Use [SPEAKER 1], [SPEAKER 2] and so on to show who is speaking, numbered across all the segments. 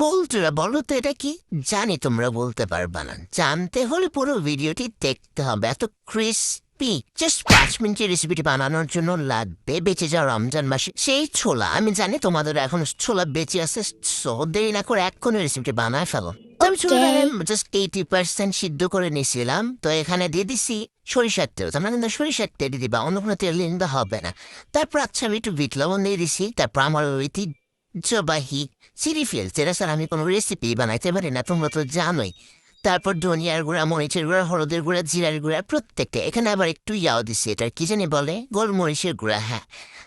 [SPEAKER 1] বলতুরা বলো তো এটা কি? জানি তোমরা বলতে পারবা না, জানতে হলে পুরো ভিডিওটি দেখতে হবে। এত ক্রিস্পি জাস্ট 5 মিনিটের রেসিপিটি বানানোর জন্য লাগবে বেঁচে যাওয়া রমজান মাসে সেই ছোলা। আমি জানি তোমাদের এখন ছোলা বেঁচে আছে, সো দেরি না করে এক্ষুনি রেসিপিটি বানায় ফেলো। তো আমি ছোলাটা জাস্ট 80% সিদ্ধ করে নিয়েছিলাম, তো এখানে দিয়ে দিছি সরিষার তেল। তোমরা কিন্তু সরিষার তেল দিবা, অন্য কোনো তেল দিতে হবে না। তারপর আচ্ছা আমি একটু বিট লবণ দিয়ে দিছি, তারপর আমার ঐতিহ্যবাহী চিলি ফ্লেক্স, যেটা স্যার আমি কোনো রেসিপি বানাইতে পারি না, তোমরা তো জানোই। তারপর ধনিয়ার গুঁড়া, মরিচের গুঁড়া, হলুদের গুঁড়া, জিরার গুঁড়া প্রত্যেকটা। এখানে আবার একটু ইয়াও দিচ্ছি, এটা কি জানি বলে, গোলমরিচের গুঁড়া, হ্যাঁ।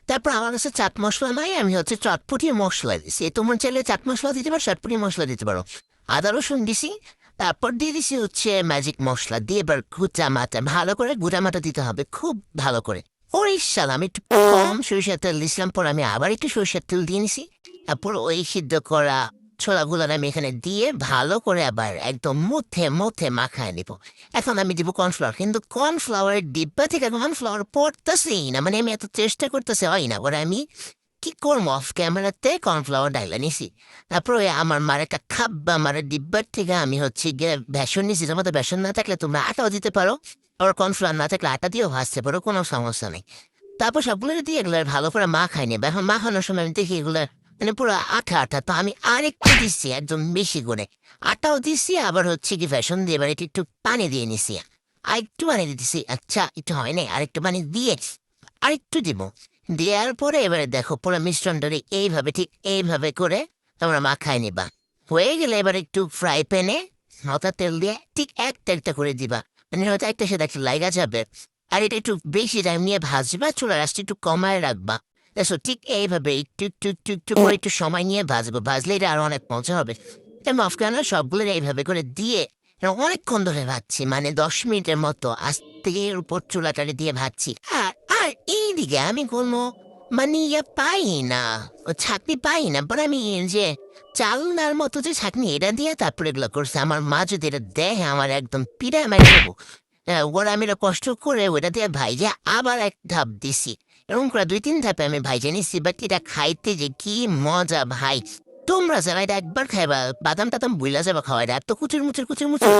[SPEAKER 1] তারপর আমার কাছে চাট মশলা নাই, আমি হচ্ছে চটপটি মশলা দিছি। তোমরা চাইলে চাট মশলা দিতে পারো, চটপটি মশলা দিতে পারো। আদা রসুন দিছি, তারপর দিয়ে দিছি হচ্ছে ম্যাজিক মশলা দিয়ে এবার গুটামাটা ভালো করে গুটামাটা দিতে হবে খুব ভালো করে। ওই শাল আমি একটু কম সরিষার তেল দিয়েছিলাম, পর আমি আবার একটু সরিষার তেল দিয়ে নিছি। তারপর ওই সিদ্ধ করা ছোলাগুলো আমি এখানে দিয়ে ভালো করে আবার একদম মুথে মুথে মাখায় নিব। এখন আমি দিব কর্নফ্লাওয়ার, কিন্তু কর্নফ্লাওয়ারের ডিব্বা থেকে কর্নফ্লাওয়ার পড়তেছেই না, মানে আমি এত চেষ্টা করতেছি হয় না। ওরা আমি কি করবো, অফ ক্যামেরাতে কর্নফ্লাওয়ার ডাইলা নিছি। তারপর ওই আমার মার একটা খাব্বা মারের ডিব্বার থেকে আমি হচ্ছে গিয়ে বেসন নিছি। তোমার তো বেসন না থাকলে তোমরা আটাও দিতে পারো, আবার কর্নফ্লাওয়ার না থাকলে আটা দিয়েও ভাজতে পারো, কোনো সমস্যা নেই। তারপর সবগুলো দিয়ে এগুলো ভালো করে মাখাই নেবে। এখন মাখানোর সময় আমি দেখি এগুলো মানে পুরো আঠা আঠা, তো আমি আরেকটু দিচ্ছি একদম বেশি করে। আটাও দিচ্ছি, আবার হচ্ছে কি বেসন দিয়ে এবার একটু পানি দিয়ে নিছি, আরেকটু পানি দিতেছি। আচ্ছা একটু হয় নাই, আরেকটু পানি দিয়ে আরেকটু দিব। দেওয়ার পরে এবারে দেখো পুরো মিশ্রণটা এইভাবে ঠিক এইভাবে করে তোমরা মাখাই নিবা। হয়ে গেলে এবার একটু ফ্রাই প্যানে হালকা তেল দিয়ে ঠিক একটা একটা করে দিবা, মানে হয়তো একটা সাথে একটা লাইগা যাবে। আর এটা একটু বেশি টাইম নিয়ে ভাজবা, চুলার আঁচটা একটু কমায় রাখবা। দেখো ঠিক এইভাবে একটু একটু একটু একটু করে একটু সময় নিয়ে ভাজবো, ভাজলে এটা আরো অনেক মজা হবে। মাফ কেন সবগুলো এইভাবে করে দিয়ে অনেকক্ষণ ধরে ভাজছি, মানে 10 মিনিটের মতো আস্তে উপর চুলাটারে দিয়ে ভাজছি। আর আর এইদিকে আমি কোনো মানে ইয়ে পাই না, ও ছাকনি পাই না। পরে আমি যে চালনার মতো যে ছাকনি এটা দিয়ে তারপরে এগুলো করছে। আমার মা যদি এটা দেখে আমার একদম পিড়ায় মারি দেবো। ওরা আমি এটা কষ্ট করে ওটা দিয়ে ভাইজে আবার এক ধাপ দিছি, এরকম করে 2-3 ধাপে আমি ভাইজে নিছি। বাট এটা খাইতে যে কি মজা ভাই, তোমরা যারা এটা একবার খাইবা বাদাম টাদাম বুইলা যাবা খাওয়া, এটা এত কুচুর মুচুর কুচুর মুচুর।